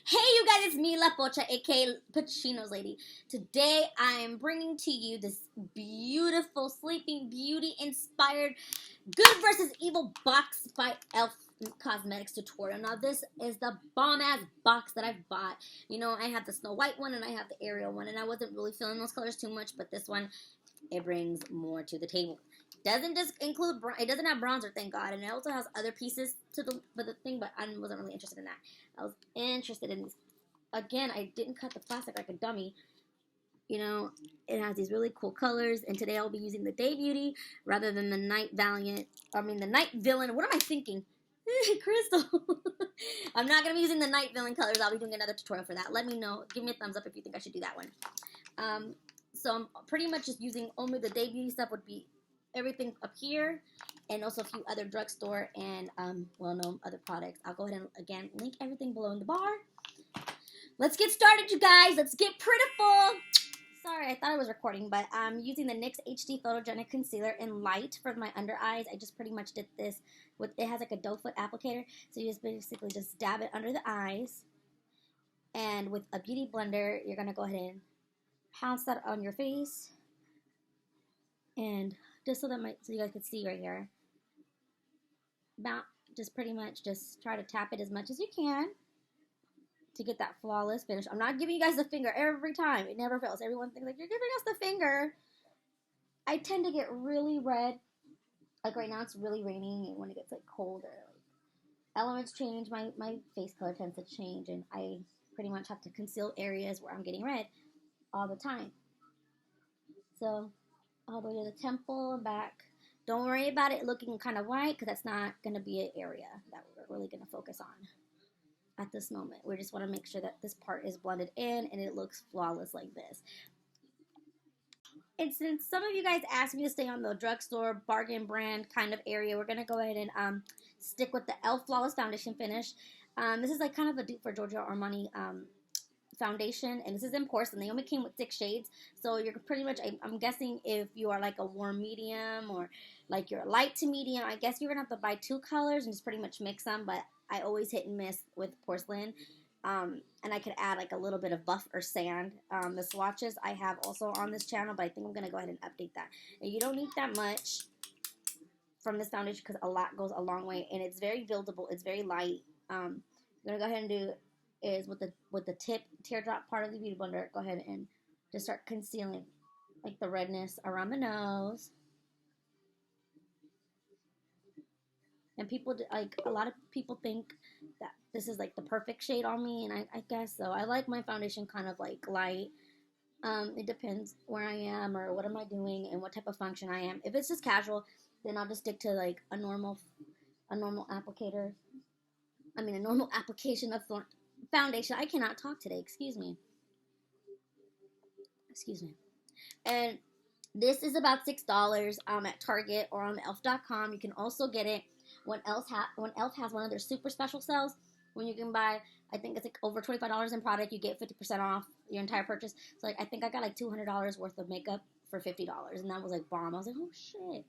Hey you guys, it's me, La Pocha, aka Pacino's Lady. Today I am bringing to you this beautiful Sleeping Beauty inspired Good versus Evil box by E.L.F Cosmetics tutorial. Now this is the bomb ass box that I've bought. You know, I have the Snow White one and I have the Ariel one, and I wasn't really feeling those colors too much, but this one, it brings more to the table. Doesn't just include, it doesn't have bronzer, thank God, and it also has other pieces to the thing, but I wasn't really interested in that. I was interested in these. Again, I didn't cut the plastic like a dummy. You know, it has these really cool colors, and today I'll be using the Day Beauty rather than the Night Valiant. The Night Villain. What am I thinking? Crystal. I'm not going to be using the Night Villain colors. I'll be doing another tutorial for that. Let me know. Give me a thumbs up if you think I should do that one. So I'm pretty much just using only the Day Beauty stuff. Would be everything up here, and also a few other drugstore and well-known other products. I'll go ahead and again link everything below in the bar. Let's get started, you guys. Let's get prettiful. Sorry, I thought I was recording, but I'm using the NYX HD Photogenic Concealer in light for my under eyes. I just pretty much did this with, it has like a doe foot applicator, so you just basically just dab it under the eyes, and with a beauty blender, you're gonna go ahead and pounce that on your face, and just so you guys can see right here, just pretty much just try to tap it as much as you can to get that flawless finish. I'm not giving you guys the finger every time. It never fails. Everyone thinks like, you're giving us the finger. I tend to get really red. Like right now it's really raining, and when it gets like colder, like, elements change, my face color tends to change, and I pretty much have to conceal areas where I'm getting red all the time. So all the way to the temple and back. Don't worry about it looking kind of white, because that's not going to be an area that we're really going to focus on at this moment. We just want to make sure that this part is blended in and it looks flawless like this. And since some of you guys asked me to stay on the drugstore bargain brand kind of area, we're going to go ahead and stick with the E.L.F Flawless Foundation Finish. This is like kind of a dupe for Giorgio Armani foundation, and this is in Porcelain. They only came with 6 shades, so you're pretty much, I'm guessing if you are like a warm medium or like you're light to medium, I guess you're gonna have to buy 2 colors and just pretty much mix them, but I always hit and miss with Porcelain. And I could add like a little bit of buff or sand. The swatches I have also on this channel, but I think I'm gonna go ahead and update that. And you don't need that much from this foundation because a lot goes a long way, and it's very buildable. It's very light. I'm gonna go ahead and do is with the tip teardrop part of the beauty blender, go ahead and just start concealing like the redness around the nose. And people, like, a lot of people think that this is like the perfect shade on me, and I guess so. I like my foundation kind of like light. It depends where I am or what am I doing and what type of function I am. If it's just casual, then I'll just stick to like a normal applicator. A normal application of foundation. I cannot talk today. Excuse me. And this is about $6 at Target or on elf.com. You can also get it when E.L.F has one of their super special sales, when you can buy, I think it's like over $25 in product, you get 50% off your entire purchase. So like I think I got like $200 worth of makeup for $50, and that was like bomb. I was like, oh shit.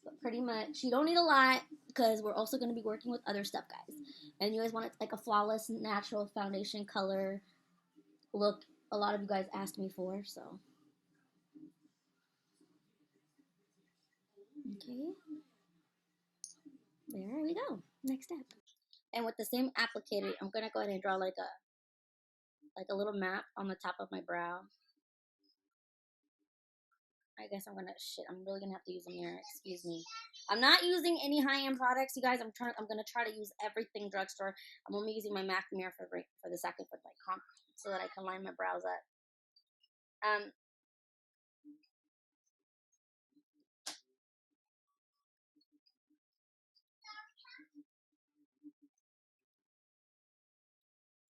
But pretty much, you don't need a lot because we're also going to be working with other stuff, guys. And you guys want it like a flawless, natural foundation color look. A lot of you guys asked me for, so. Okay. There we go. Next step. And with the same applicator, I'm going to go ahead and draw like a little map on the top of my brow. I guess I'm really gonna have to use a mirror. Excuse me. I'm not using any high-end products, you guys. I'm gonna try to use everything drugstore. I'm only using my MAC mirror for the second with my comp, so that I can line my brows up.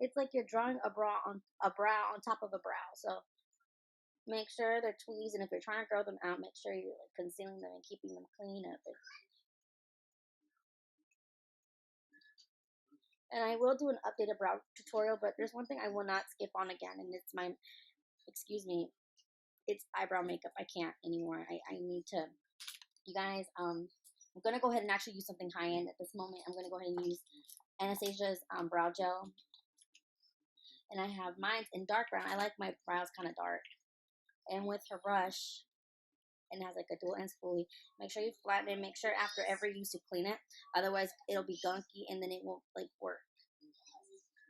It's like you're drawing a brow on top of a brow. So make sure they're tweezed, and if you're trying to grow them out, make sure you're like concealing them and keeping them clean up. And I will do an updated brow tutorial, but there's one thing I will not skip on again, and it's my, excuse me, it's eyebrow makeup. I can't anymore. I need to, you guys, I'm going to go ahead and actually use something high-end at this moment. I'm going to go ahead and use Anastasia's brow gel. And I have mine in dark brown. I like my brows kind of dark. And with her brush, and it has like a dual end spoolie, make sure you flatten it. Make sure after every use you clean it. Otherwise, it'll be gunky and then it won't like work.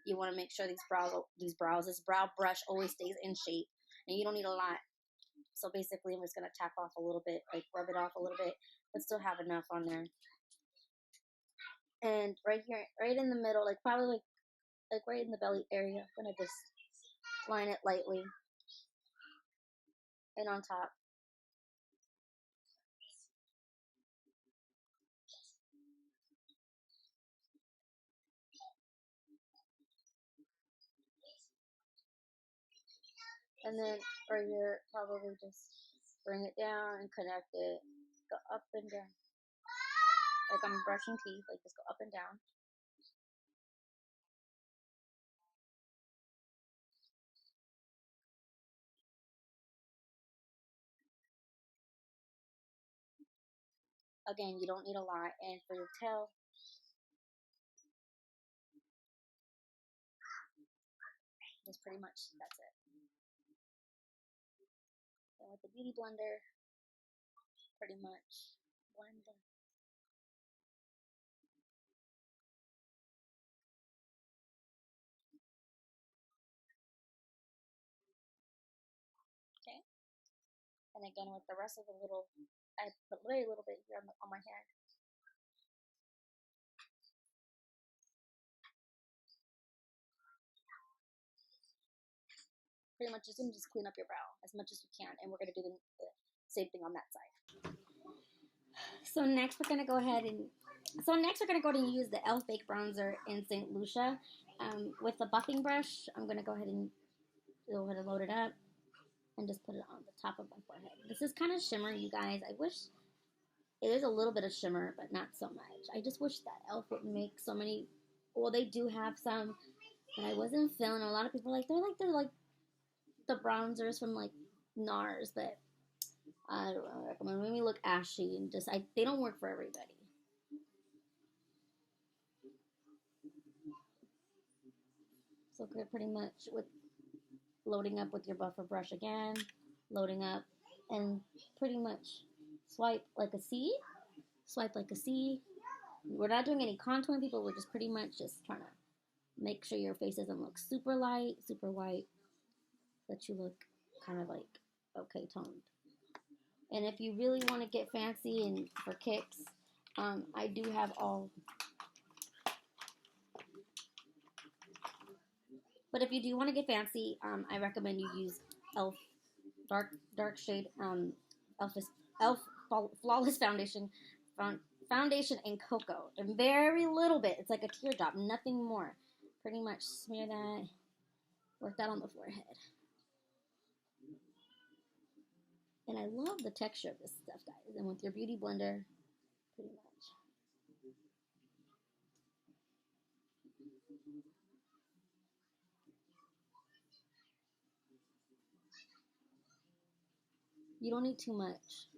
You want to make sure this brow brush always stays in shape, and you don't need a lot. So basically, I'm just gonna tap off a little bit, like rub it off a little bit, but still have enough on there. And right here, right in the middle, like probably like right in the belly area, I'm gonna just line it lightly, and on top. And then right here, probably just bring it down and connect it. Go up and down. Like I'm brushing teeth, like just go up and down. Again, you don't need a lot. And for your tail, just pretty much that's it. And with the beauty blender, pretty much blend them. Okay. And again, with the rest of the little, I put very little bit here on my hair. Pretty much just clean up your brow as much as you can, and we're gonna do the same thing on that side. So next we're gonna go ahead and use the E.L.F. Fake Bronzer in St. Lucia. With the buffing brush, I'm gonna go ahead and load it up and just put it on the top of my forehead. This is kind of shimmery, you guys. I wish it is a little bit of shimmer, but not so much. I just wish that E.L.F. wouldn't make so many. Well, they do have some, but I wasn't feeling. A lot of people they're like the bronzers from like NARS, but I don't really recommend. Made me look ashy and they don't work for everybody. So pretty much with loading up with your buffer brush again, loading up, and pretty much swipe like a C. Swipe like a C. We're not doing any contouring, people. We're just pretty much just trying to make sure your face doesn't look super light, super white, so that you look kind of like okay toned. And if you really want to get fancy and for kicks, I do have all. But if you do want to get fancy, I recommend you use E.L.F. dark shade E.L.F. Flawless foundation in cocoa, and very little bit. It's like a teardrop, nothing more. Pretty much smear that, work that on the forehead. And I love the texture of this stuff, guys. And with your beauty blender, pretty much. You don't need too much.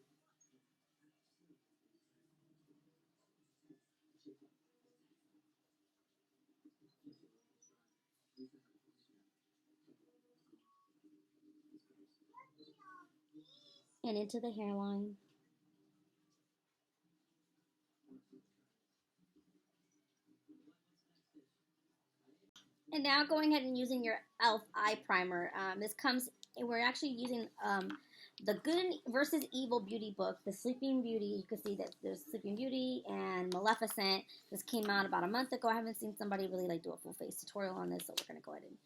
And into the hairline. And now going ahead and using your E.L.F. eye primer. We're actually using the Good versus Evil Beauty book, the Sleeping Beauty. You can see that there's Sleeping Beauty and Maleficent. This came out about a month ago. I haven't seen somebody really like do a full face tutorial on this, so we're going to go ahead and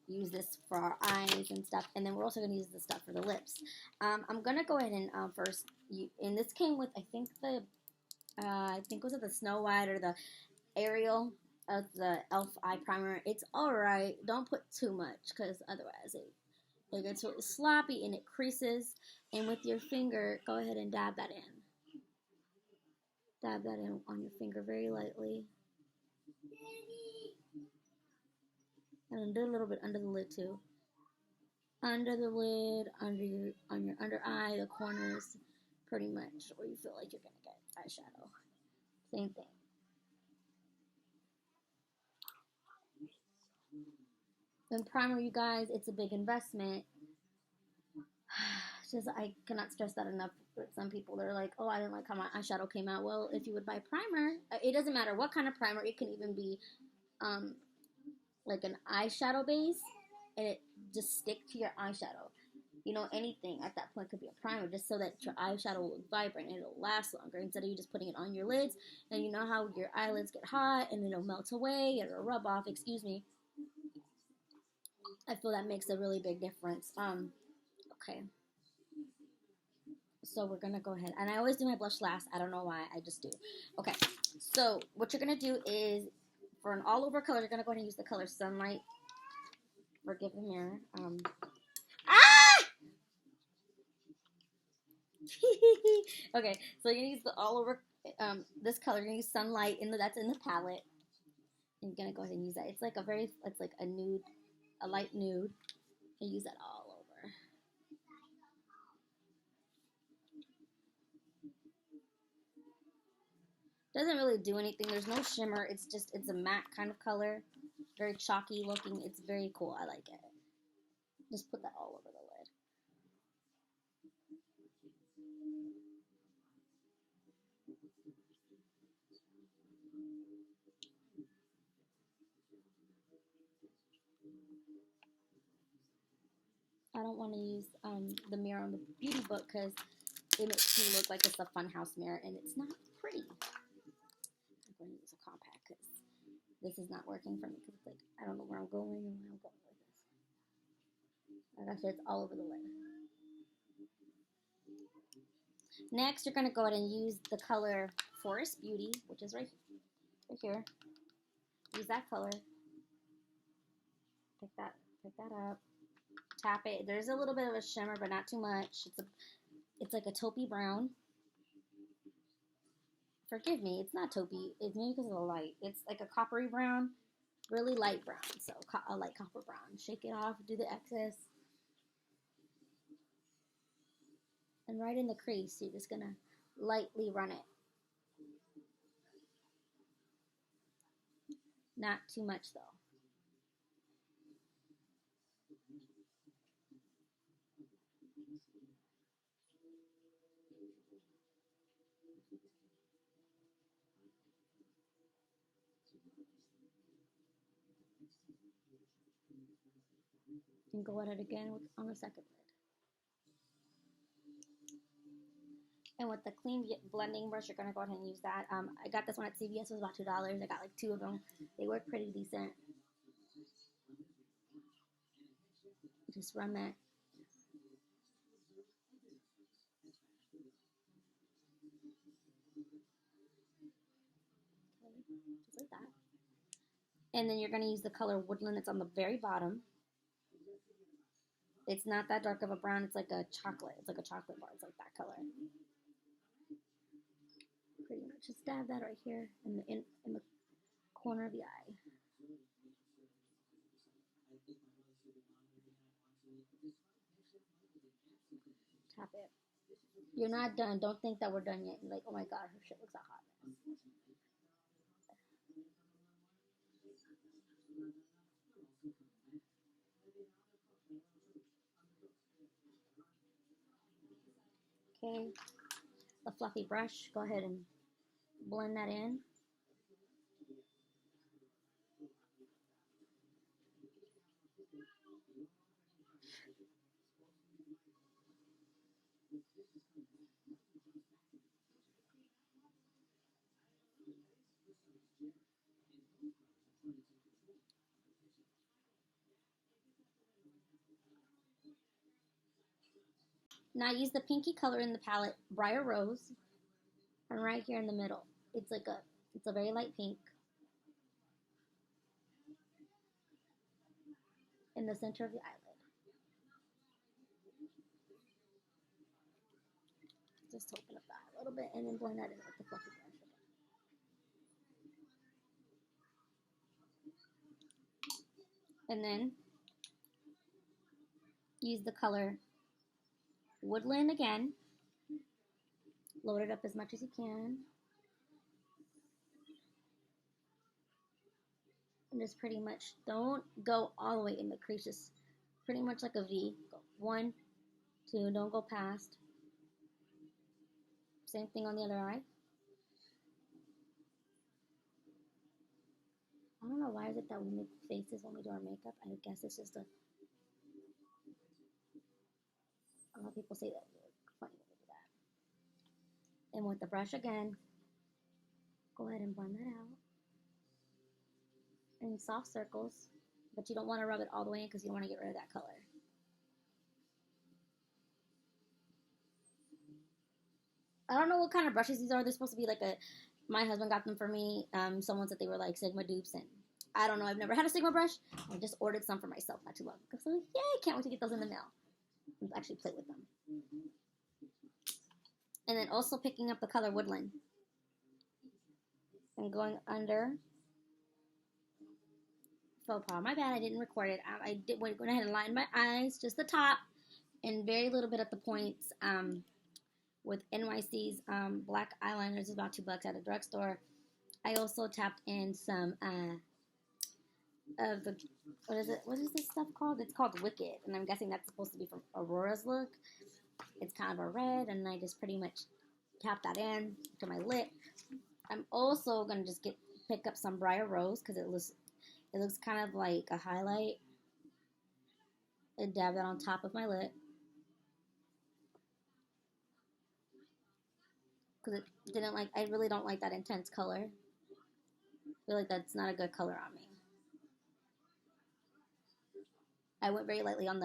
use this for our eyes and stuff. And then we're also going to use this stuff for the lips. I'm going to go ahead and and this came with, I think was it the Snow White or the Ariel of the E.L.F. eye primer. It's alright. Don't put too much because otherwise it gets really sloppy and it creases. And with your finger, go ahead and dab that in. Dab that in on your finger very lightly. And do a little bit under the lid too. Under the lid, on your under eye, the corners, pretty much where you feel like you're gonna get eyeshadow. Same thing. And primer, you guys, it's a big investment. It's just, I cannot stress that enough. Some people, they're like, oh, I didn't like how my eyeshadow came out. Well, if you would buy primer, it doesn't matter what kind of primer. It can even be like an eyeshadow base, and it just stick to your eyeshadow. You know, anything at that point could be a primer, just so that your eyeshadow will look vibrant and it'll last longer, instead of you just putting it on your lids. And you know how your eyelids get hot and it'll melt away, it'll rub off, excuse me. I feel that makes a really big difference. Okay. So we're gonna go ahead, and I always do my blush last. I don't know why, I just do. Okay, so what you're gonna do is, for an all over color, you're gonna go ahead and use the color Sunlight. Forgive the mirror. Ah! Okay, so you're gonna use the all over this color. You're gonna use Sunlight that's in the palette. And you're gonna go ahead and use that. It's like a nude, a light nude. And use that all over. Doesn't really do anything. There's no shimmer. It's a matte kind of color. Very chalky looking. It's very cool. I like it. Just put that all over the lid. I don't want to use the mirror on the beauty book because it makes me look like it's a funhouse mirror, and it's not pretty. I'm going to use a compact because this is not working for me, because it's like, I don't know where I'm going and where I'm going with this. Like I said, it's all over the lid. Next, you're going to go ahead and use the color Forest Beauty, which is right here. Use that color. Pick that up. Tap it. There's a little bit of a shimmer, but not too much. It's like a taupey brown. Forgive me, it's not taupey. It's maybe because of the light. It's like a coppery brown, really light brown. So a light copper brown. Shake it off. Do the excess. And right in the crease, you're just gonna lightly run it. Not too much though. And go at it again on the second lid. And with the clean blending brush, you're gonna go ahead and use that. I got this one at CVS. It was about $2. I got like 2 of them. They work pretty decent. Just run that. Just like that. And then you're gonna use the color Woodland that's on the very bottom. It's not that dark of a brown. It's like a chocolate. It's like a chocolate bar. It's like that color. Pretty much. Just dab that right here in the corner of the eye. Tap it. You're not done. Don't think that we're done yet. You're like, oh my god, her shit looks a hot mess. Okay. A fluffy brush. Go ahead and blend that in. Now use the pinky color in the palette, Briar Rose, and right here in the middle. It's a very light pink. In the center of the eyelid. Just open up that a little bit and then blend that in with the fluffy brush. And then use the color Woodland again. Load it up as much as you can. And just pretty much don't go all the way in the crease. Just pretty much like a V. Go 1, 2. Don't go past. Same thing on the other eye. I don't know why is it that we make faces when we do our makeup. I guess it's just a lot of people say that it's funny when we do that. And with the brush again, go ahead and blend that out in soft circles, but you don't want to rub it all the way in because you don't want to get rid of that color. I don't know what kind of brushes these are. They're supposed to be like my husband got them for me. Someone said they were like Sigma dupes, and I don't know. I've never had a Sigma brush. I just ordered some for myself not too long ago. So yay, can't wait to get those in the mail and actually play with them. And then also picking up the color Woodland and going under faux pas. My bad, I didn't record it. I went ahead and lined my eyes, just the top, and very little bit at the points. With NYC's black eyeliners, is about $2 at a drugstore. I also tapped in some of the what is this stuff called? It's called Wicked, and I'm guessing that's supposed to be from Aurora's look. It's kind of a red, and I just pretty much tap that in to my lip. I'm also gonna just pick up some Briar Rose because it looks kind of like a highlight, and dab that on top of my lip because I really don't like that intense color. I feel like that's not a good color on me. I went very lightly on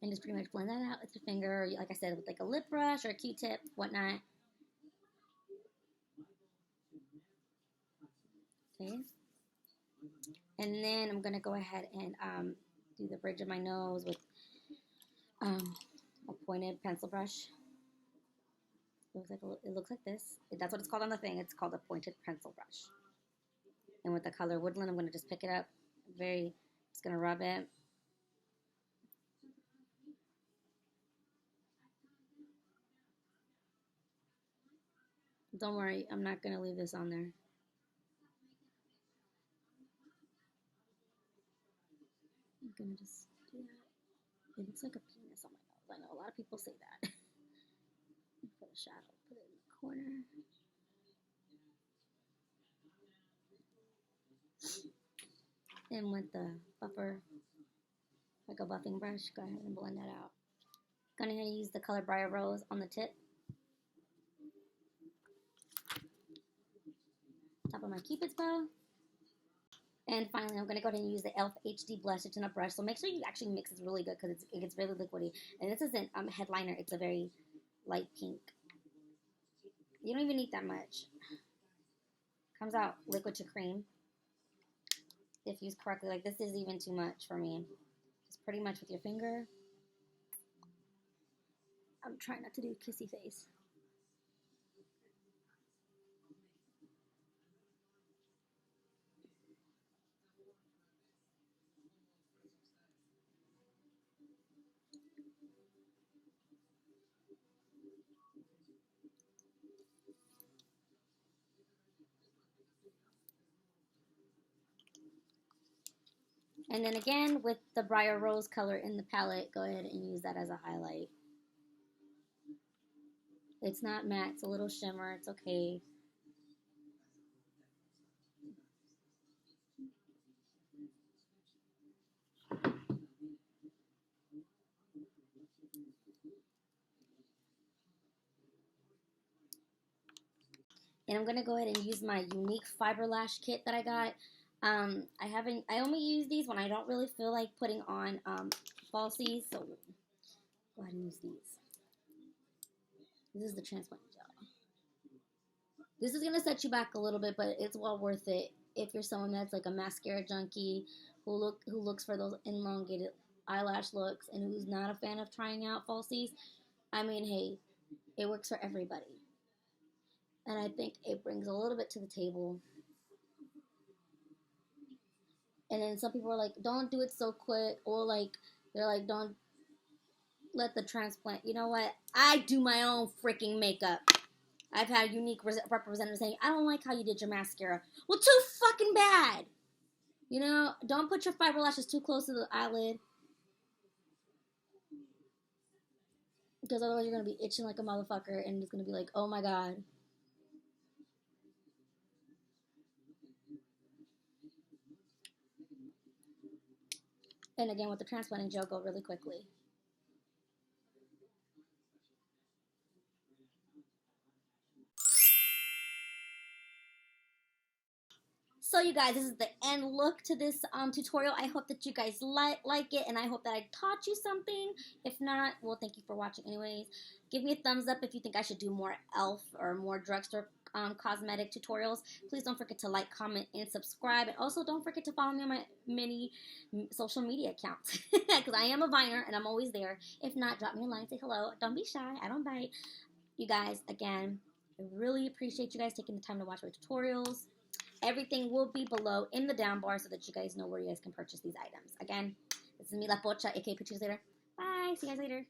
and just pretty much blend that out with your finger, like I said, with like a lip brush or a Q-tip, whatnot. Okay. And then I'm gonna go ahead and do the bridge of my nose with a pointed pencil brush. It looks like this. That's what it's called on the thing. It's called a pointed pencil brush. And with the color Woodland, I'm gonna just pick it up. Just gonna rub it. Don't worry, I'm not gonna leave this on there. I'm gonna just do that. It looks like a penis on my nose. I know a lot of people say that. Put a shadow, put it in the corner. And with the buffer, like a buffing brush, go ahead and blend that out. Gonna use the color Briar Rose on the tip. Top of my Cupid's bow. And finally, I'm going to go ahead and use the E.L.F. HD blush in a brush. So make sure you actually mix this really good because it gets really liquidy. And this isn't headliner. It's a very light pink. You don't even need that much. Comes out liquid to cream. If used correctly. Like this is even too much for me. Just pretty much with your finger. I'm trying not to do kissy face. And then again, with the Briar Rose color in the palette, go ahead and use that as a highlight. It's not matte, it's a little shimmer, it's okay. And I'm going to go ahead and use my unique fiber lash kit that I got. I only use these when I don't really feel like putting on falsies. So go ahead and use these. This is the transplant gel. This is going to set you back a little bit, but it's well worth it if you're someone that's like a mascara junkie who looks for those elongated eyelash looks and who's not a fan of trying out falsies. I mean, hey, it works for everybody. And I think it brings a little bit to the table. And then some people are like, don't do it so quick. Or like, they're like, don't let the transplant. You know what? I do my own freaking makeup. I've had unique representatives saying, I don't like how you did your mascara. Well, too fucking bad. You know, don't put your fiber lashes too close to the eyelid. Because otherwise you're going to be itching like a motherfucker and it's going to be like, oh my god. And again, with the transplanting gel, go really quickly. So you guys, this is the end look to this tutorial. I hope that you guys like it, and I hope that I taught you something. If not, well, thank you for watching anyways. Give me a thumbs up if you think I should do more E.L.F. or more drugstore cosmetic tutorials. Please don't forget to like, comment, and subscribe. And also don't forget to follow me on my many social media accounts. Because I am a Viner, and I'm always there. If not, drop me a line, say hello. Don't be shy. I don't bite. You guys, again, I really appreciate you guys taking the time to watch my tutorials. Everything will be below in the down bar so that you guys know where you guys can purchase these items. Again, this is me, La Pocha, aka Pictures Later. Bye. See you guys later.